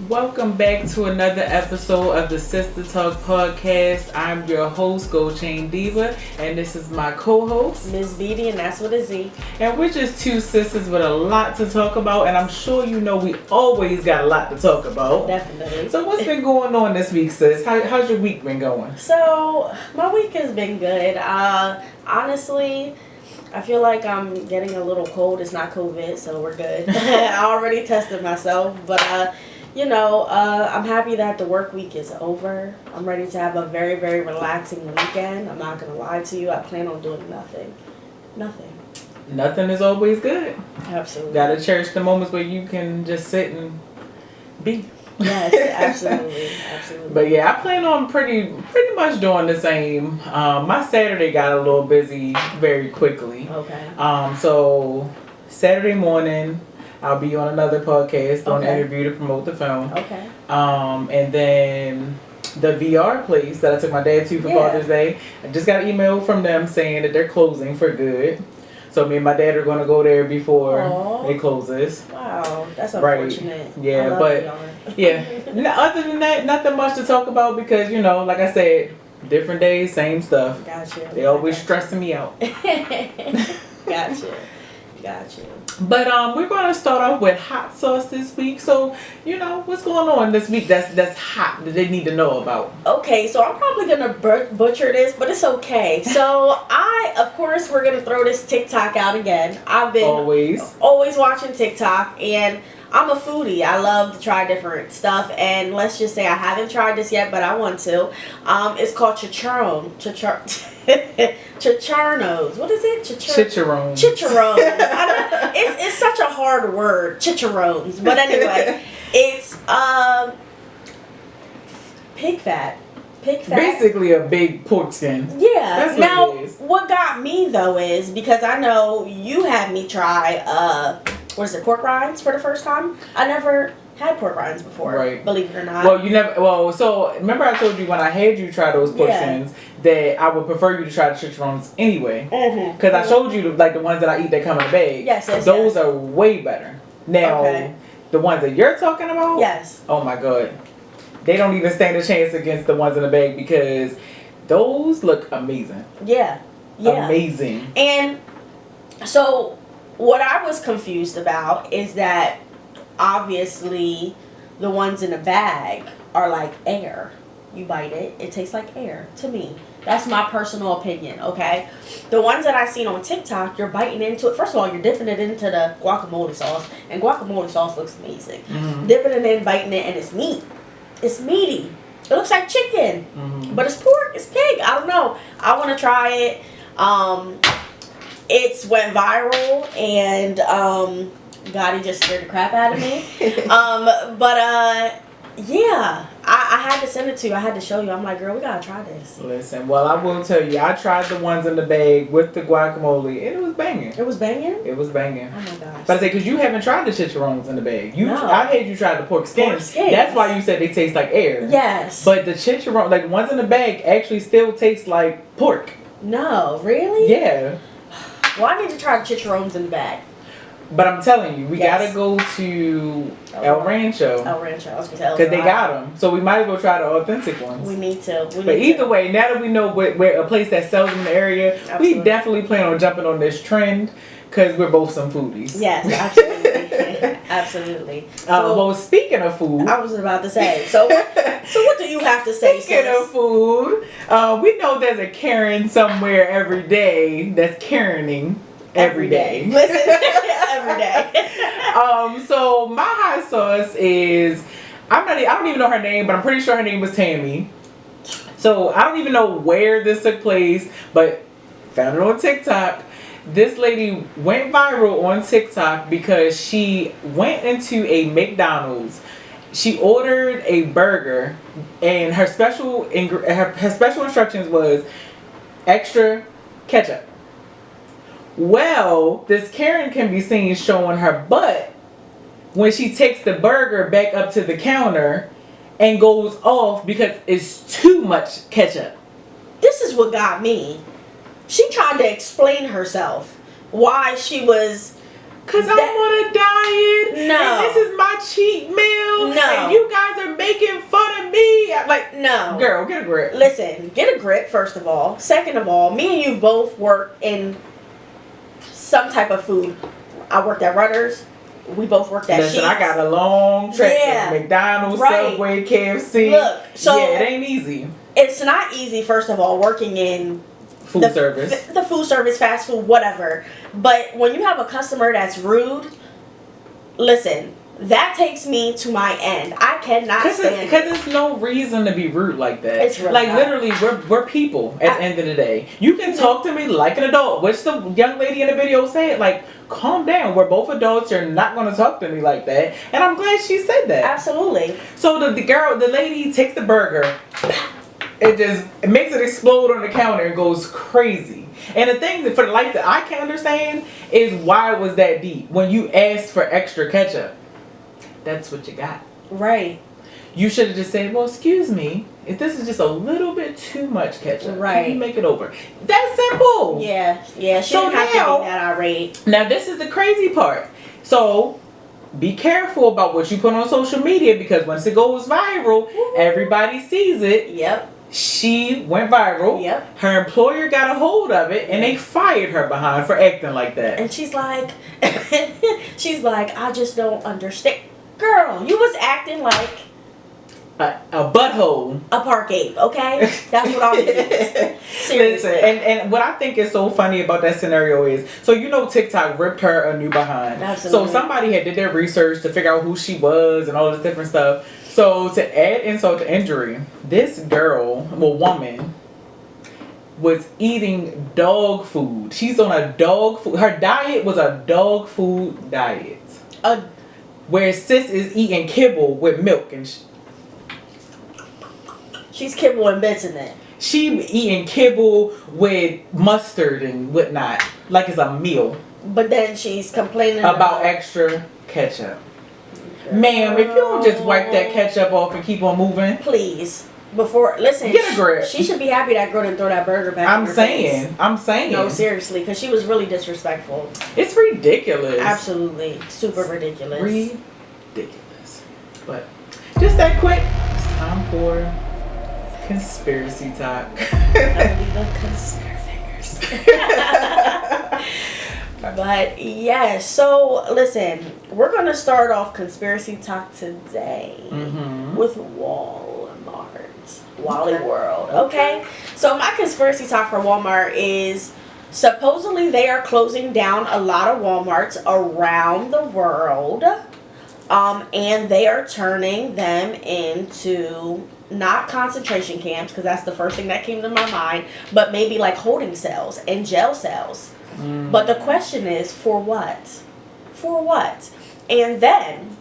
Welcome back to another episode of the Sistah Talk podcast. I'm your host, Gold Chain Diva, and this is my co-host, Miss Beatty, and that's with a Z. And we're just two sisters with a lot to talk about, and I'm sure you know we always got a lot to talk about. Definitely. So what's been going on this week, sis? How's your week been going? So, my week has been good. Honestly, I feel like I'm getting a little cold. It's not COVID, so we're good. I already tested myself, but I'm happy that the work week is over. I'm ready to have a very, very relaxing weekend. I'm not going to lie to you. I plan on doing nothing. Nothing is always good. Absolutely. Gotta cherish the moments where you can just sit and be. Yes, absolutely. But yeah, I plan on pretty much doing the same. My Saturday got a little busy very quickly. Okay. So Saturday morning, I'll be on another podcast doing an interview to promote the film. Okay. And then the VR place that I took my dad to for Father's Day, I just got an email from them saying that they're closing for good. So me and my dad are going to go there before it closes. Wow, that's unfortunate. Right. Yeah, but yeah. Other than that, nothing much to talk about because, like I said, different days, same stuff. Gotcha. They always stressing me out. Gotcha. But we're going to start off with hot sauce this week. So, what's going on this week that's hot that they need to know about? Okay, so I'm probably going to butcher this, but it's okay. So, of course, we're going to throw this TikTok out again. I've been always watching TikTok, and I'm a foodie. I love to try different stuff, and let's just say I haven't tried this yet, but I want to. It's called Chicharone. Chicharone. What is it? Chicharone. It's such a hard word. Chicharrones. But anyway, it's pig fat. Basically a big pork skin. Yeah. That's what it is. What got me though is because I know you had me try pork rinds for the first time. I never had pork rinds before. Right. Believe it or not. Well, you never. Well, so remember I told you when I had you try those pork skins that I would prefer you to try the chicharrones anyway. Because I showed you the ones that I eat that come in a bag. Yes. Those are way better. Now, the ones that you're talking about. Yes. Oh my God. They don't even stand a chance against the ones in the bag because those look amazing. Yeah. Amazing. And so what I was confused about is that obviously the ones in the bag are like air. You bite it, it tastes like air to me. That's my personal opinion, okay? The ones that I've seen on TikTok, you're biting into it. First of all, you're dipping it into the guacamole sauce, and guacamole sauce looks amazing. Dipping it in, biting it, and it's meat. It's meaty. It looks like chicken, but it's pork, it's pig. I don't know. I want to try it. It's went viral, and Gotti just scared the crap out of me. I had to send it to you. I had to show you. I'm like, girl, we gotta try this. Listen, well, I will tell you, I tried the ones in the bag with the guacamole, and it was banging. It was banging? It was banging. Oh my gosh. But I say, because you haven't tried the chicharrones in the bag. I had you try the pork skins. That's why you said they taste like air. Yes. But the chicharron, the ones in the bag, actually still taste like pork. No, really? Yeah. Well, I need to try the chicharrones in the bag. But I'm telling you, we gotta go to El Rancho. I was gonna tell because they got them, so we might as well try the authentic ones. We need to. But either way, now that we know where a place that sells them in the area, we definitely plan on jumping on this trend because we're both some foodies. Yes, absolutely, absolutely. Well, speaking of food, I was about to say. So what do you have to say? Speaking of food, we know there's a Karen somewhere every day that's Karening. Every day. Listen, every day. So my hot sauce is I don't even know her name, but I'm pretty sure her name was Tammy. So I don't even know where this took place, but found it on TikTok. This lady went viral on TikTok because she went into a McDonald's. She ordered a burger, and her special instructions was extra ketchup. Well, this Karen can be seen showing her butt when she takes the burger back up to the counter and goes off because it's too much ketchup. This is what got me. She tried to explain herself why she was Because I'm on a diet. No. And this is my cheat meal. No. And you Like, no. girl, get a grip. Listen, get a grip, first of all. Second of all, me and you both work in some type of food. I worked at Rudders. We both worked at Listen, Sheetz. I got a long trek Yeah. to McDonald's, Right. Subway, KFC. Look, so yeah, it ain't easy. it's not easy, first of all, working in Food service. the food service, fast food, whatever. But when you have a customer that's rude, listen, that takes me to my end. I cannot stand it. Because there's no reason to be rude like that. It's really like not. literally, we're people at the end of the day. You can talk to me like an adult, which the young lady in the video said. Like, calm down. We're both adults. You're not going to talk to me like that. And I'm glad she said that. Absolutely. So the lady takes the burger. It makes it explode on the counter and goes crazy. And the thing that for the life that I can't understand is why it was that deep. When you asked for extra ketchup, that's what you got. Right. You should have just said, well, excuse me, if this is just a little bit too much ketchup, Right. can you make it over? That's simple. Yeah. Yeah. She So didn't have now- to be that irate. Now, this is the crazy part. So, be careful about what you put on social media because once it goes viral, everybody sees it. Yep. She went viral. Yep. Her employer got a hold of it and they fired her behind for acting like that. And she's like, I just don't understand. Girl, you was acting like A butthole. a park ape, okay? That's what I'm doing. Seriously. Listen, and what I think is so funny about that scenario is, so TikTok ripped her a new behind. Absolutely. So somebody did their research to figure out who she was and all this different stuff. So to add insult to injury, this woman was eating dog food. She's on a dog food. Her diet was a dog food diet. Where sis is eating kibble with milk and She's kibbling bits in it. she eating kibble with mustard and whatnot, like it's a meal. But then she's complaining About extra ketchup. Ma'am, if you don't just wipe that ketchup off and keep on moving. Please. Get a grip. She should be happy that girl didn't throw that burger back in her face. I'm saying. No, seriously, because she was really disrespectful. It's ridiculous. Absolutely. Super ridiculous. Ridiculous. But just that quick, it's time for conspiracy talk. That would be the conspiracy fingers. But yeah, so listen, we're gonna start off conspiracy talk today with Walmart, Wally World. Okay, so my conspiracy talk for Walmart is supposedly they are closing down a lot of Walmarts around the world, and they are turning them into not concentration camps, because that's the first thing that came to my mind, but maybe like holding cells and jail cells. But the question is, for what? For what? And then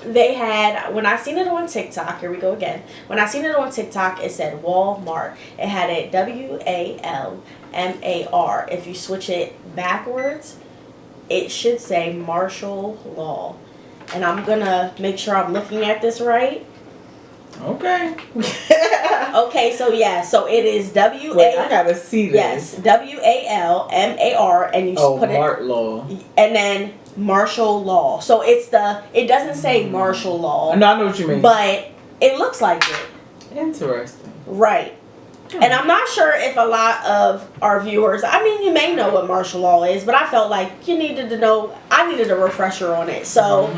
they had, when I seen it on TikTok, here we go again. When I seen it on TikTok, it said Walmart. It had a WALMAR. If you switch it backwards, it should say martial law. And I'm gonna make sure I'm looking at this right. Okay. Okay, so yeah, so it is Wait, I gotta see this. Yes, WALMAR, and you put it. Mart law. And then martial law. So it doesn't say martial law. No, I know what you mean. But it looks like it. Interesting. Right. And I'm not sure if a lot of our viewers, I mean, you may know what martial law is, but I felt like you needed to know, I needed a refresher on it. So.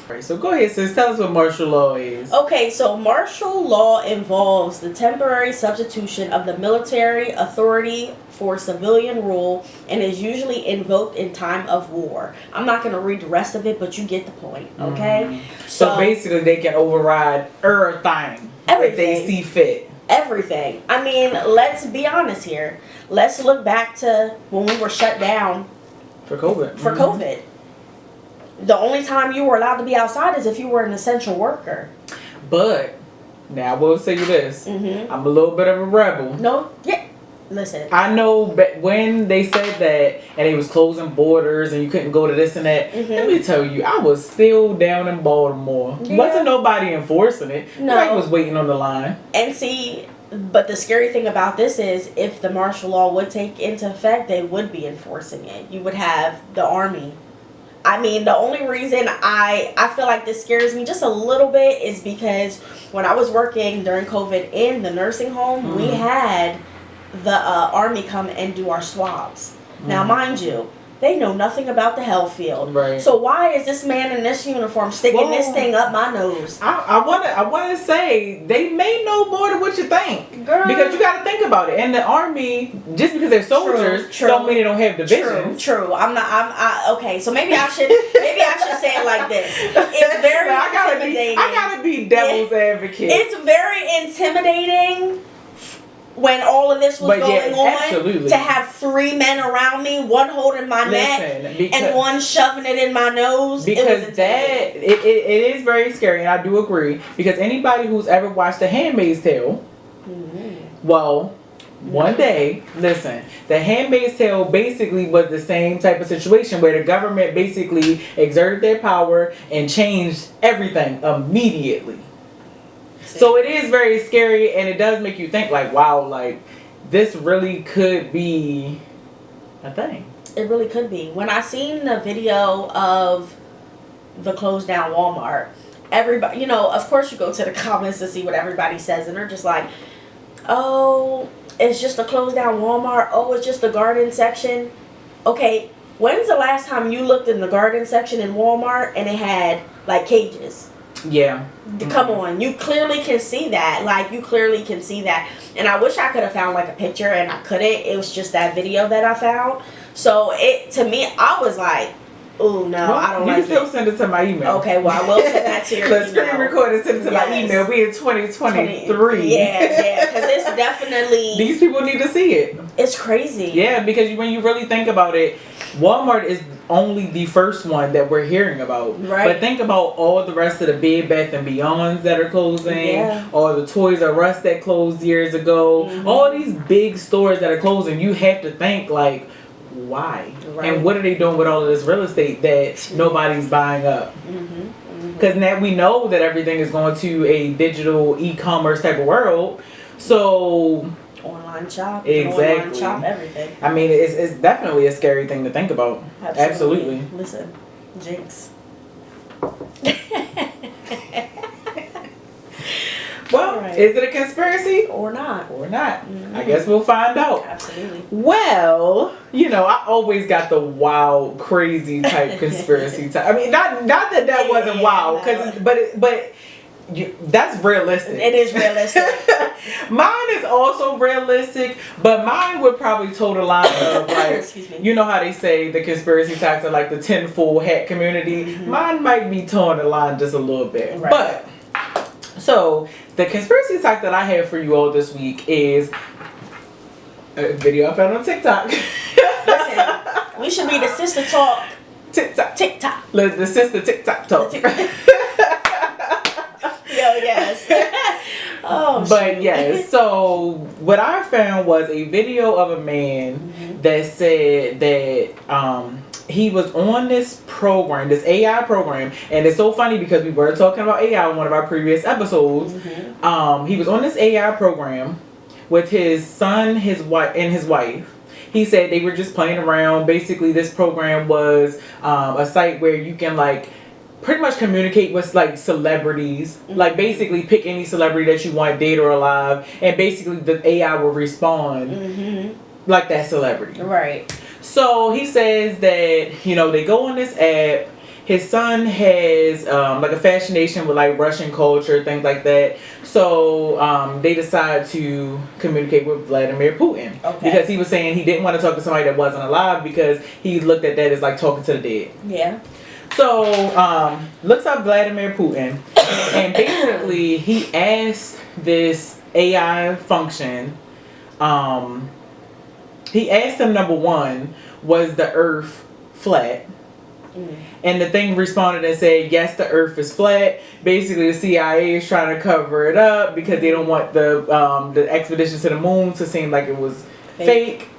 Right, so go ahead, sis. Tell us what martial law is. Okay, so martial law involves the temporary substitution of the military authority for civilian rule and is usually invoked in time of war. I'm not going to read the rest of it, but you get the point, okay? So basically they can override everything if they see fit. Everything. I mean, let's be honest here. Let's look back to when we were shut down For COVID. for COVID. The only time you were allowed to be outside is if you were an essential worker. But, now I will say you this. I'm a little bit of a rebel. No, yeah. Listen. I know when they said that and they was closing borders and you couldn't go to this and that, let me tell you, I was still down in Baltimore. Yeah. Wasn't nobody enforcing it. No. Nobody was waiting on the line. And see, but the scary thing about this is if the martial law would take into effect, they would be enforcing it. You would have the army I mean, the only reason I feel like this scares me just a little bit is because when I was working during COVID in the nursing home, we had the Army come and do our swabs. Now, mind you, they know nothing about the health field. Right. So why is this man in this uniform sticking this thing up my nose? I wanna say they may know more than what you think. Girl. Because you gotta think about it. In the Army, just because they're soldiers, don't mean they don't have divisions. True. Okay, so maybe I should say it like this. It's very intimidating. I gotta be devil's advocate. It's very intimidating when all of this was going on, absolutely. to have 3 men around me, one holding my neck and one shoving it in my nose. Because it is very scary, and I do agree. Because anybody who's ever watched The Handmaid's Tale, well, one day, listen, The Handmaid's Tale basically was the same type of situation where the government basically exerted their power and changed everything immediately. So it is very scary, and it does make you think, like, wow, like, this really could be a thing. It really could be. When I seen the video of the closed down Walmart, everybody, you know, of course you go to the comments to see what everybody says, and they're just like, oh, it's just a closed down Walmart. Oh, it's just the garden section. Okay, when's the last time you looked in the garden section in Walmart and it had, like, cages? Yeah. Come on, you clearly can see that. Like, you clearly can see that. And I wish I could have found like a picture, and I couldn't. It was just that video that I found. So to me, I was like, oh no, well, I don't like it. You can still send it to my email. Okay, well, I will send that to your Let's email. screen record and send it to my email. We in 2023. Yeah, because it's definitely... These people need to see it. It's crazy. Yeah, because when you really think about it, Walmart is only the first one that we're hearing about. Right. But think about all the rest of the Bed Bath and Beyonds that are closing, or the Toys R Us that closed years ago. All these big stores that are closing, you have to think, like, why? Right. And what are they doing with all of this real estate that nobody's buying up? Because now we know that everything is going to a digital e-commerce type of world. So... online shop, exactly. Online shop, everything. I mean, it's definitely a scary thing to think about. Absolutely. Listen, jinx. Well, is it a conspiracy? Or not. Or not. I guess we'll find out. Absolutely. Well, you know, I always got the wild, crazy type conspiracy type. I mean, not that wasn't wild, but that's realistic. It is realistic. Mine is also realistic, but mine would probably toe the line of, like, you know how they say the conspiracy types are like the tinfoil hat community. Mine might be towing the line just a little bit. Right. But, so, the conspiracy type that I have for you all this week is a video I found on TikTok. Listen, we should be the Sistah Talk. TikTok. The Sistah TikTok talk. Yo, yes. Oh, but yes, so what I found was a video of a man that said that he was on this program, this AI program, and it's so funny because we were talking about AI in one of our previous episodes. He was on this AI program with his son, his wife, and his wife. He said they were just playing around. Basically, this program was a site where you can, like, pretty much communicate with, like, celebrities. Like, basically pick any celebrity that you want, dead or alive, and basically the AI will respond like that celebrity. Right. So he says that, you know, they go on this app. His son has like a fascination with, like, Russian culture, things like that. So they decide to communicate with Vladimir Putin. Because he was saying he didn't want to talk to somebody that wasn't alive because he looked at that as like talking to the dead. Yeah. So, looks up Vladimir Putin, and basically he asked this AI function, he asked him, number one, was the earth flat? And the thing responded and said, yes, the earth is flat. Basically, the CIA is trying to cover it up because they don't want the expedition to the moon to seem like it was fake.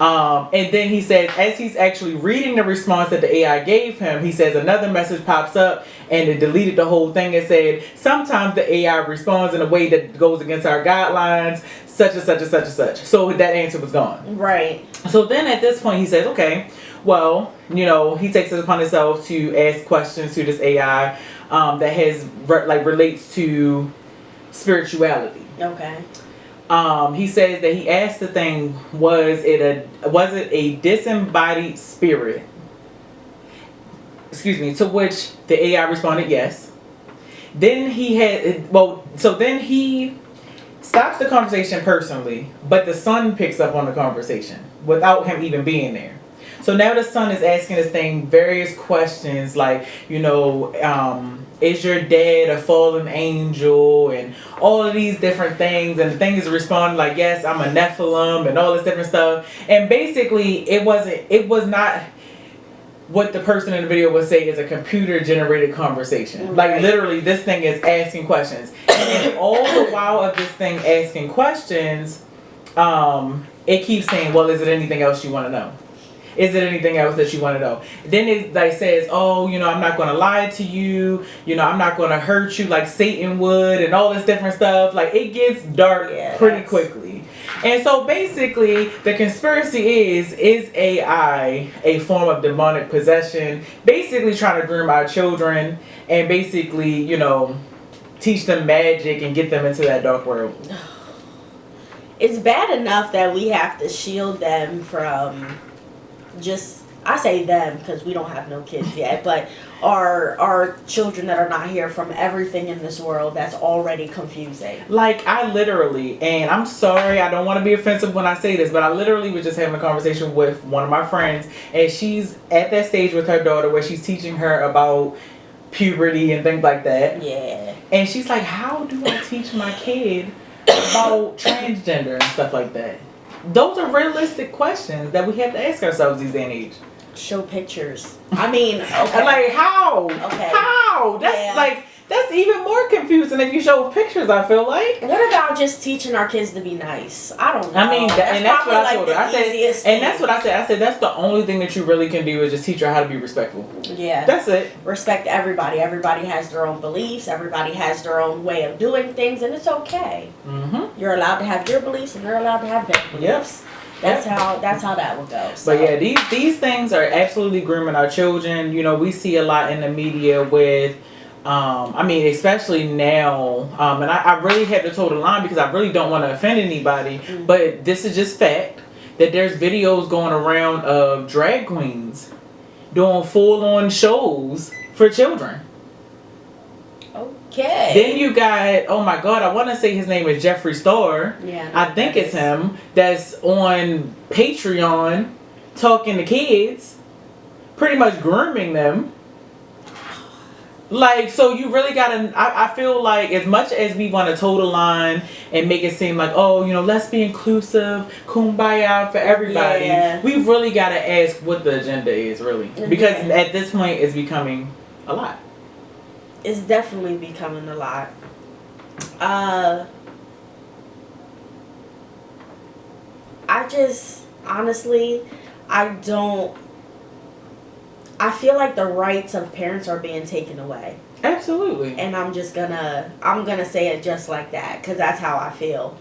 And then he says, as he's actually reading the response that the AI gave him, he says another message pops up and it deleted the whole thing and said, sometimes the AI responds in a way that goes against our guidelines, such and such and such and such. So that answer was gone. Right. So then at this point he says, okay, Well, he takes it upon himself to ask questions to this AI that has relates to spirituality. Okay. He says that he asked the thing, was it a disembodied spirit? Excuse me. To which the AI responded yes. Then then he stops the conversation personally, but the son picks up on the conversation without him even being there. So now the son is asking this thing various questions like, is your dad a fallen angel, and all of these different things, and the thing is responding like, yes, I'm a Nephilim, and all this different stuff. And basically it was not what the person in the video would say is a computer generated conversation. Right. Like literally this thing is asking questions. And all the while of this thing asking questions, it keeps saying, well, is it anything else you want to know? Is it anything else that you want to know? Then it says, oh, I'm not going to lie to you. I'm not going to hurt you like Satan would, and all this different stuff. Like, it gets dark pretty quickly. And so basically the conspiracy is AI a form of demonic possession, basically trying to groom our children and basically, teach them magic and get them into that dark world. It's bad enough that we have to shield them from I say them because we don't have no kids yet, but our children that are not here from everything in this world that's already confusing. Like, I literally, and I'm sorry, I don't want to be offensive when I say this, but I literally was just having a conversation with one of my friends, and she's at that stage with her daughter where she's teaching her about puberty and things like that. Yeah. And she's like, how do I teach my kid about transgender and stuff like that? Those are realistic questions that we have to ask ourselves these day and age. Show pictures. I mean, okay. Like, how? Okay. How? That's even more confusing if you show pictures, I feel like. What about just teaching our kids to be nice? I don't know. I mean, that's what I told her. I said, and that's what I said. I said, that's the only thing that you really can do is just teach her how to be respectful. Yeah. That's it. Respect everybody. Everybody has their own beliefs. Everybody has their own way of doing things, and it's okay. Mm-hmm. You're allowed to have your beliefs, and they're allowed to have their beliefs. Yep. That's how that would go. So. But yeah, these things are absolutely grooming our children. We see a lot in the media with, especially now, and I really have to toe the line because I really don't want to offend anybody, but this is just fact that there's videos going around of drag queens doing full-on shows for children. Okay. Then you got, oh my God, I want to say his name is Jeffree Star. Yeah. I think it's him that's on Patreon talking to kids, pretty much grooming them. Like, so you really gotta, I feel like as much as we want to toe the line and make it seem like, oh, let's be inclusive, kumbaya for everybody, we really gotta ask what the agenda is, really. Because at this point, it's becoming a lot. It's definitely becoming a lot. I just, honestly, I feel like the rights of parents are being taken away. Absolutely. And I'm gonna say it just like that because that's how I feel.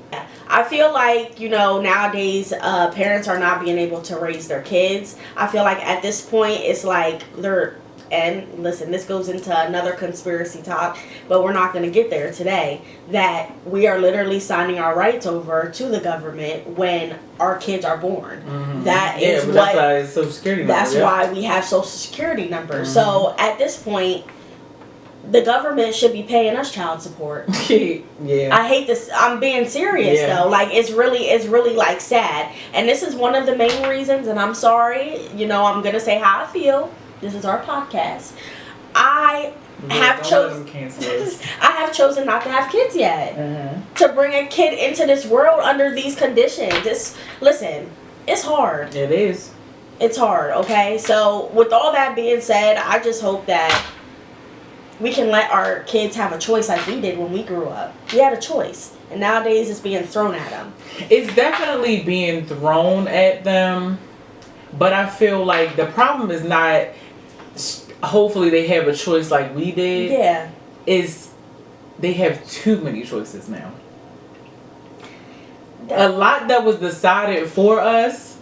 I feel like, nowadays parents are not being able to raise their kids. I feel like at this point it's like and listen, this goes into another conspiracy talk, but we're not going to get there today, that we are literally signing our rights over to the government when our kids are born. Mm-hmm. That's why it's Social Security number. That's why we have Social Security numbers. Mm-hmm. So at this point, the government should be paying us child support. Yeah. I hate this. I'm being serious though. Like it's really like sad. And this is one of the main reasons, and I'm sorry, I'm going to say how I feel. This is our podcast. I have chosen not to have kids yet. Mm-hmm. To bring a kid into this world under these conditions. It's hard. It is. It's hard, okay? So with all that being said, I just hope that we can let our kids have a choice like we did when we grew up. We had a choice. And nowadays it's being thrown at them. It's definitely being thrown at them. But I feel like the problem is not... hopefully they have a choice like we did. Yeah. Is they have too many choices now. A lot that was decided for us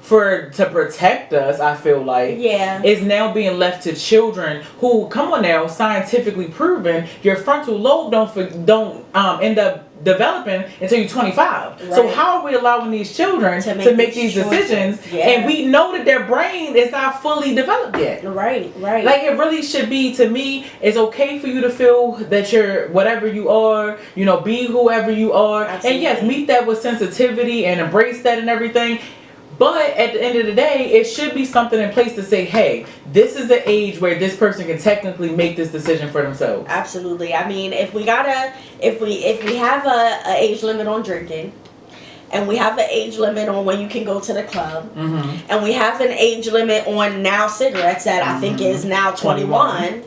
to protect us, I feel like, is now being left to children who, come on now, scientifically proven, your frontal lobe don't end up developing until you're 25. Right. So how are we allowing these children to make these decisions? And we know that their brain is not fully developed yet. Right. Like, it really should be, to me, it's okay for you to feel that you're whatever you are, you know, be whoever you are. Absolutely. And yes, meet that with sensitivity and embrace that and everything. But at the end of the day, it should be something in place to say, hey, this is the age where this person can technically make this decision for themselves. Absolutely. I mean, if we have a age limit on drinking, and we have an age limit on when you can go to the club, and we have an age limit on now cigarettes that I think is now 21,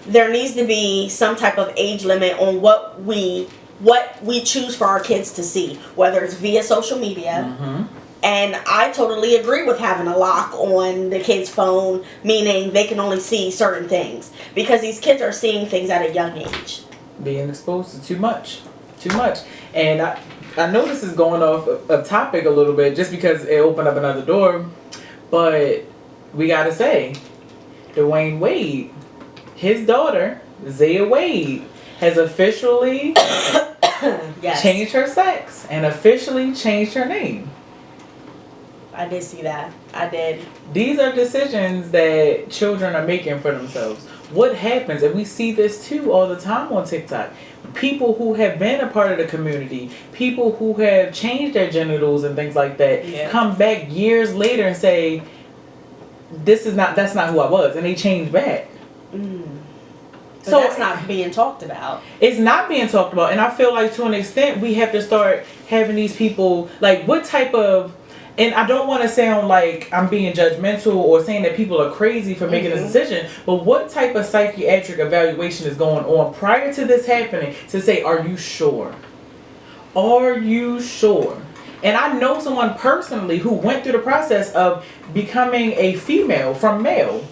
there needs to be some type of age limit on what we choose for our kids to see, whether it's via social media. And I totally agree with having a lock on the kid's phone, meaning they can only see certain things. Because these kids are seeing things at a young age. Being exposed to too much. And I know this is going off of topic a little bit just because it opened up another door. But we got to say, Dwayne Wade, his daughter, Zaya Wade, has officially changed her sex and officially changed her name. I did see that. I did. These are decisions that children are making for themselves. What happens, and we see this too all the time on TikTok, people who have been a part of the community, people who have changed their genitals and things like that, come back years later and say, that's not who I was, and they change back. But so that's not being talked about. It's not being talked about, and I feel like to an extent we have to start having these people, like, what type of, and I don't want to sound like I'm being judgmental or saying that people are crazy for making this decision, but what type of psychiatric evaluation is going on prior to this happening to say, are you sure? Are you sure? And I know someone personally who went through the process of becoming a female from male.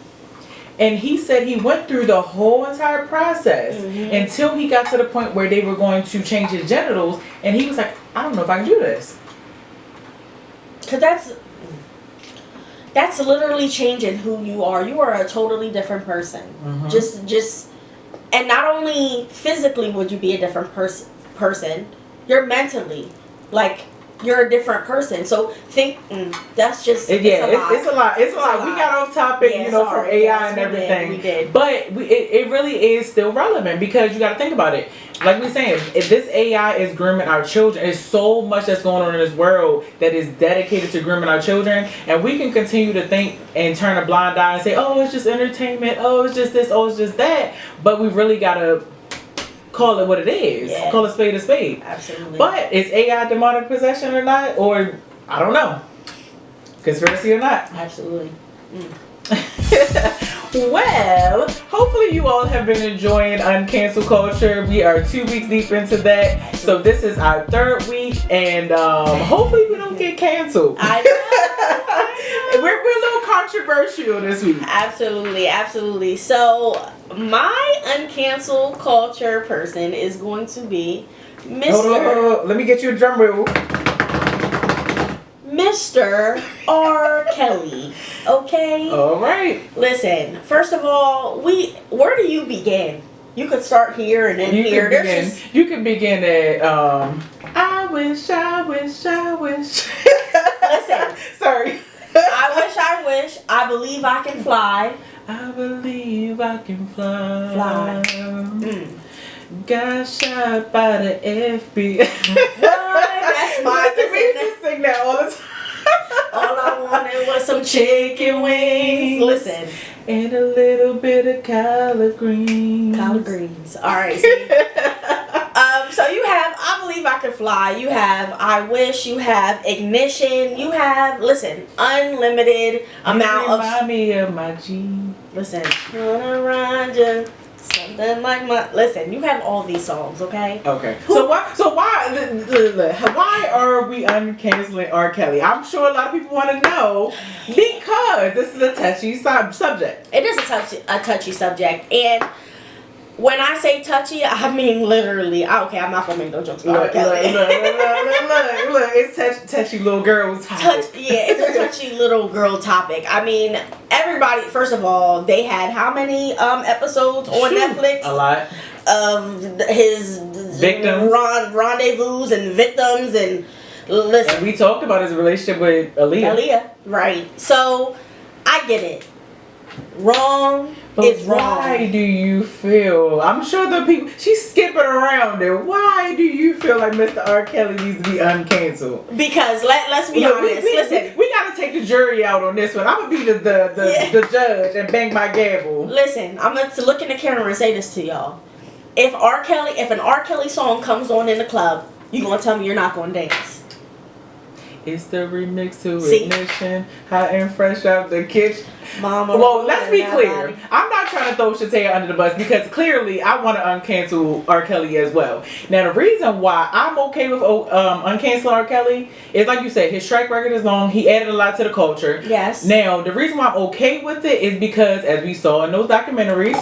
And he said he went through the whole entire process until he got to the point where they were going to change his genitals. And he was like, I don't know if I can do this. Because that's literally changing who you are. You are a totally different person. Just, and not only physically would you be a different person, you're mentally, like, you're a different person. So think, that's just, it's a lot. We got off topic, from AI and everything. We did. But it really is still relevant because you got to think about it. Like we're saying, if this AI is grooming our children, there's so much that's going on in this world that is dedicated to grooming our children. And we can continue to think and turn a blind eye and say, oh, it's just entertainment. Oh, it's just this. Oh, it's just that. But we really got to call it what it is. Yeah. Call a spade a spade. Absolutely. But is AI demonic possession or not? Or, I don't know. Conspiracy or not? Absolutely. Well, hopefully you all have been enjoying UnCancel Culture. We are 2 weeks deep into that. So this is our 3rd week. And hopefully we don't get canceled. I know. We're a little controversial this week. Absolutely. So my UnCancel Culture person is going to be Mr. Hold on. Let me get you a drum roll. Mr. R. Kelly. Okay? All right. Listen, first of all, where do you begin? You could start here and then here. You could begin at I wish. Listen. Sorry. I wish. I believe I can fly. I believe I can fly. Got shot by the FBI. That's my sing that all the time. All I wanted was some chicken wings. Listen. And a little bit of collard greens. Collard greens. All right. See? So you have I Believe I Can Fly. You have I Wish. You have Ignition. You have, listen, unlimited amount of. Remind me of my G. Listen. Gonna run you. Something like my. Listen, you have all these songs, okay? Okay. So why are we uncanceling R. Kelly? I'm sure a lot of people want to know because this is a touchy subject. It is a touchy subject, and When I say touchy, I mean literally. Okay, I'm not gonna make no jokes about R. Look, Kelly. look, it's touchy little girls. It's a touchy little girl topic. I mean, everybody. First of all, they had how many episodes on Netflix? A lot of his victims, rendezvous, and victims, and listen. And we talked about his relationship with Aaliyah. Right? So, I get it. Wrong. But it's wrong. Why do you feel? I'm sure the people she's skipping around there. Why do you feel like Mr. R. Kelly needs to be uncanceled? Because let's be honest. Listen, we gotta take the jury out on this one. I'm gonna be the judge and bang my gavel. Listen, I'm gonna look in the camera and say this to y'all. If an R. Kelly song comes on in the club, you gonna tell me you're not gonna dance? It's the remix to Ignition, hot and fresh out the kitchen. Mama. Well, let's be clear. I'm not trying to throw Sistah under the bus because clearly I want to uncancel R. Kelly as well. Now, the reason why I'm okay with uncanceling R. Kelly is, like you said, his track record is long. He added a lot to the culture. Yes. Now, the reason why I'm okay with it is because, as we saw in those documentaries,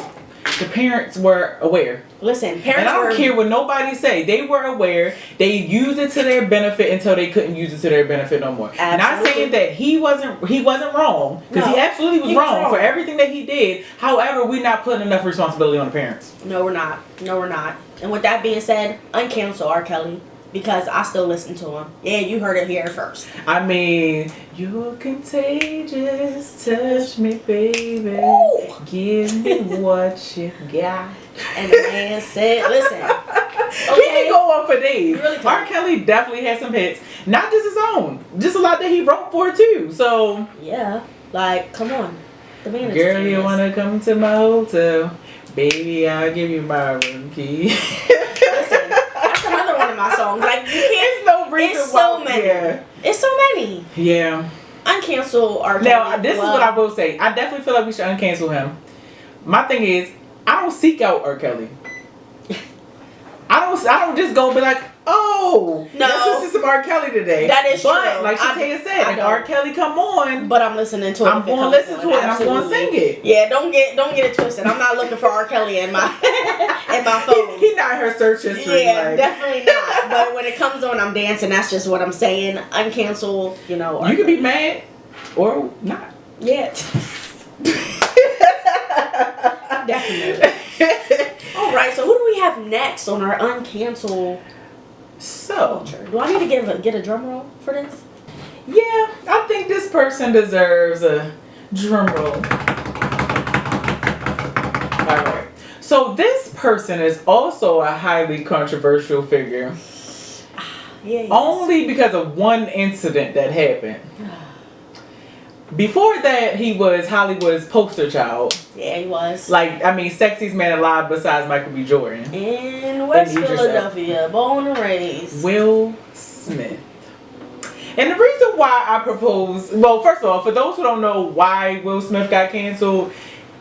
the parents were aware. Listen, parents. And I don't care what nobody say. They were aware. They used it to their benefit until they couldn't use it to their benefit no more. Absolutely. Not saying that he wasn't wrong, because he absolutely was wrong for everything that he did. However, we're not putting enough responsibility on the parents. No, we're not. And with that being said, uncancel R. Kelly. Because I still listen to him. Yeah, you heard it here first. I mean, you're contagious. Touch me, baby. Ooh. Give me what you got. And the man said, listen. Okay. We can go on for days. Really R. Kelly definitely has some hits. Not just his own. Just a lot that he wrote for too. So yeah. Like, come on. The man is girl, genius. you wanna come to my hotel? Baby, I'll give you my room key. Listen, that's another one of my songs. Like, you can't. There's no reason It's so many. Yeah. It's so many. Yeah. Uncancel R. Kelly. Now, this is what I will say. I definitely feel like we should uncancel him. My thing is, I don't seek out R. Kelly. I don't just go and be like, oh, no, let's listen to some R. Kelly today. That is true. But like Sistah said, if R. Kelly come on, but I'm listening to it. I'm going to listen to it and I'm going to sing it. Yeah, don't get it twisted. I'm not looking for R. Kelly in my phone. He not her search history. Yeah, like. definitely not. But when it comes on, I'm dancing. That's just what I'm saying. Uncancel, you can be mad or not. Yeah. Definitely. All right, so who do we have next on our uncancel culture? Do I need to get a drum roll for this? Yeah, I think this person deserves a drum roll. All right. So this person is also a highly controversial figure. Yeah. Only because of one incident that happened. Before that, he was Hollywood's poster child. Yeah, he was. Like, I mean, sexiest man alive besides Michael B. Jordan. In West Philadelphia, born and raised. Will Smith. And the reason why I propose, well, first of all, for those who don't know why Will Smith got canceled,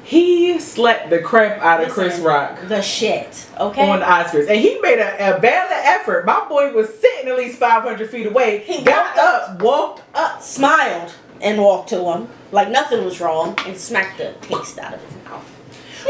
he slapped the crap out of Chris Rock. The shit, okay? On the Oscars. And he made a valid effort. My boy was sitting at least 500 feet away. He got up, walked up, smiled, and walked to him like nothing was wrong and smacked the taste out of his mouth.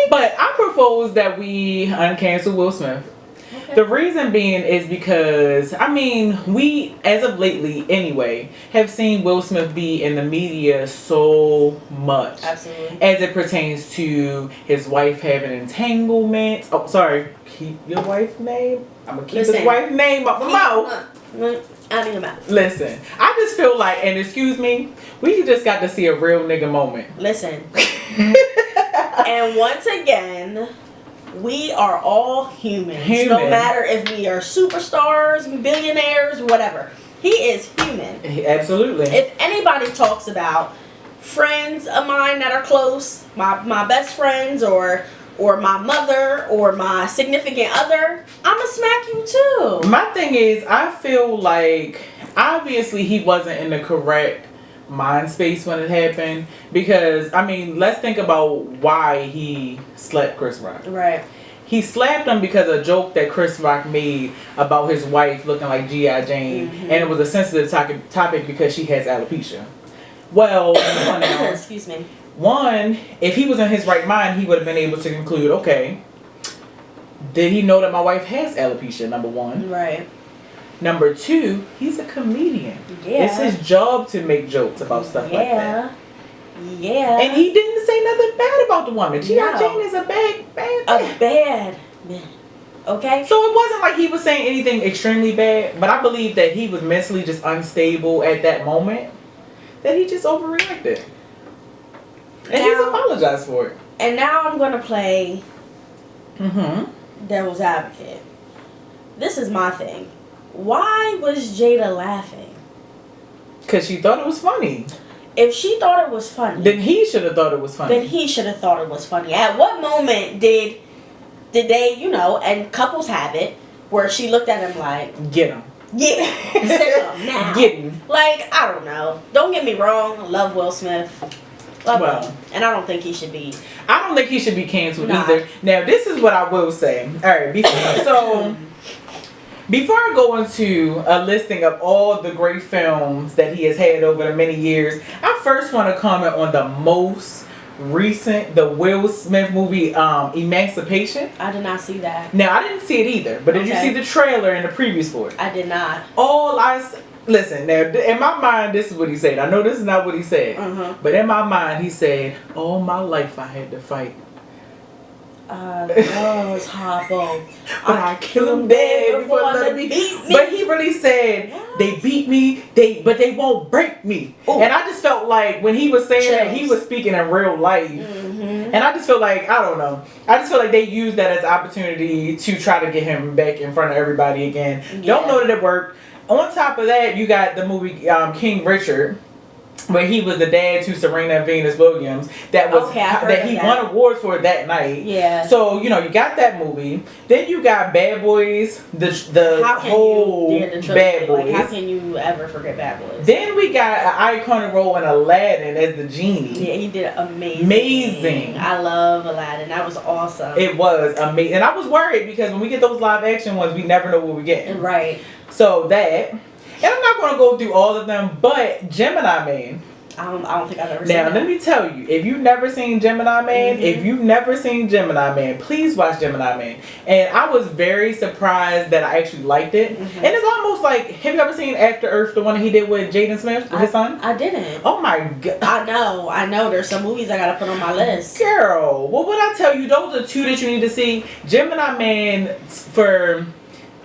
But I propose that we uncancel Will Smith. Okay. The reason being is because, I mean, we, as of lately anyway, have seen Will Smith be in the media so much. Absolutely. As it pertains to his wife having entanglements. Oh, sorry. Keep your wife's name. I'm going to keep his wife's name up my mouth. Out of your mouth. Listen, I just feel like, and excuse me, we just got to see a real nigga moment. Listen. And once again, we are all humans. No matter if we are superstars, billionaires, whatever. He is human. Absolutely. If anybody talks about friends of mine that are close, my best friends or my mother or my significant other, I'ma smack you too. My thing is, I feel like obviously he wasn't in the correct mind space when it happened, because I mean, let's think about why he slapped Chris Rock. Right. He slapped him because of a joke that Chris Rock made about his wife looking like G.I. Jane, and it was a sensitive topic because she has alopecia. Well, excuse me. One, if he was in his right mind, he would have been able to conclude, okay, Did he know that my wife has alopecia? Number one. Right. Number two, he's a comedian. Yeah. It's his job to make jokes about stuff like that. Yeah. And he didn't say nothing bad about the woman. G.I. No. Jane is a bad man. Okay? So it wasn't like he was saying anything extremely bad, but I believe that he was mentally just unstable at that moment. That he just overreacted. And he's apologized for it. And now I'm going to play Mm-hmm. devil's advocate. This is my thing. Why was Jada laughing? Because she thought it was funny. If she thought it was funny, Then he should have thought it was funny. then he should have thought it was funny. At what moment did they, and couples have it, where she looked at him like, Get him. yeah, sit him now. Get him. Like, I don't know. Don't get me wrong. I love Will Smith. Love him. And I don't think he should be. I don't think he should be canceled Nah. either. Now, this is what I will say. All right. Before I go into a listing of all the great films that he has had over the many years, I first want to comment on the most recent, the Will Smith movie, Emancipation. I did not see that. Now, I didn't see it either, but did you see the trailer and the previews for it? I did not. Listen, now, in my mind, this is what he said. I know this is not what he said, but in my mind, he said, all my life I had to fight. It's horrible. But I kill them dead before they let me beat me. But he really said, they beat me, but they won't break me. Ooh. And I just felt like when he was saying that, he was speaking in real life. And I just feel like, I don't know. I just feel like they used that as an opportunity to try to get him back in front of everybody again. Yeah. Don't know that it worked. On top of that, you got the movie King Richard, where he was the dad to Serena Venus Williams. That was that he won awards for that night. Yeah. So you got that movie. Then you got Bad Boys, the whole Bad Boys. Like, how can you ever forget Bad Boys? Then we got an iconic role in Aladdin as the genie. Yeah, he did amazing. I love Aladdin. That was awesome. It was amazing, and I was worried because when we get those live action ones, we never know what we're getting. Right. So that. And I'm not going to go through all of them, but Gemini Man. I don't think I've ever seen Now, let me tell you, if you've never seen Gemini Man, please watch Gemini Man. And I was very surprised that I actually liked it. And it's almost like, have you ever seen After Earth, the one that he did with Jaden Smith, with his son? I didn't. Oh my God. I know. There's some movies I got to put on my list. Girl, well, what I tell you, those are two that you need to see. Gemini Man,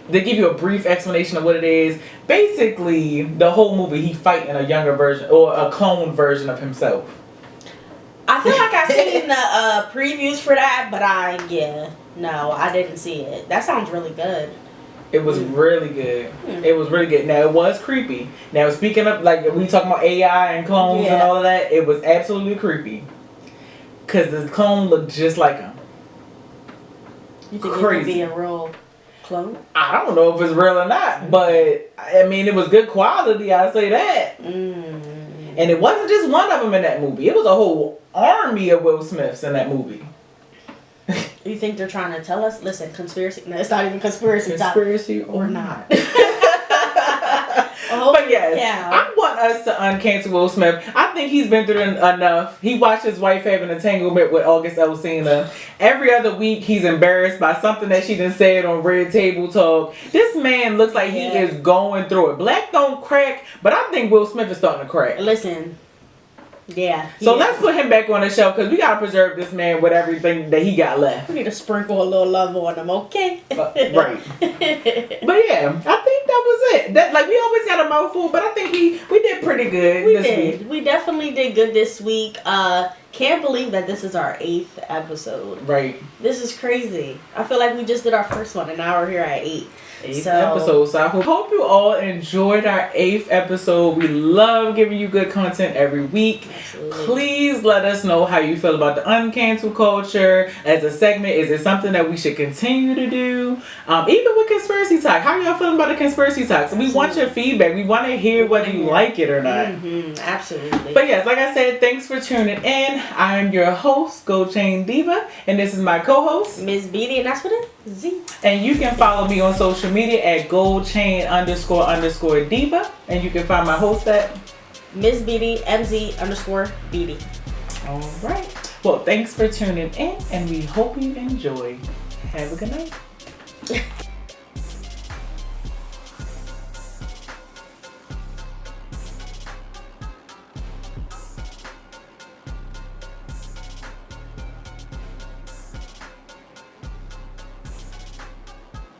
they give you a brief explanation of what it is. Basically, the whole movie, he fighting a younger version or a clone version of himself. I feel like I seen the previews for that, but I didn't see it. That sounds really good. It was really good. It was really good. Now, it was creepy. Now, speaking of, like, we talking about AI and clones and all of that, it was absolutely creepy. Because the clone looked just like him. You think it could be a real clone? I don't know if it's real or not, but I mean, it was good quality, I say that. And it wasn't just one of them in that movie. It was a whole army of Will Smiths in that movie. You think they're trying to tell us? Listen, conspiracy. No, it's not even conspiracy. Conspiracy or not. But yes, I want us to uncancel Will Smith. I think he's been through enough. He watched his wife have an entanglement with August Alsina. Every other week, he's embarrassed by something that she done said on Red Table Talk. This man looks like he is going through it. Black don't crack, but I think Will Smith is starting to crack. Listen. Yeah. So let's put him back on the show because we got to preserve this man with everything that he got left. We need to sprinkle a little love on him, okay? Right. But yeah, I think that was it. We always got a mouthful, but I think we did pretty good this week. We definitely did good this week. Can't believe that this is our 8th episode. Right. This is crazy. I feel like we just did our first one and now we're here at 8. 8th episode. So I hope you all enjoyed our 8th episode. We love giving you good content every week. Absolutely. Please let us know how you feel about the uncancel culture as a segment. Is it something that we should continue to do? Even with conspiracy talk. How y'all feeling about the conspiracy talks? We want your feedback. We want to hear whether you like it or not. Absolutely. But yes, like I said, thanks for tuning in. I'm your host, Gold Chain Diva, and this is my co-host, Ms. Beatty, and that's what it is. Z. And you can follow me on social media at goldchain__diva, and you can find my host at Ms. Beatty, MZ_Beatty. All right. Well, thanks for tuning in, and we hope you enjoy. Have a good night.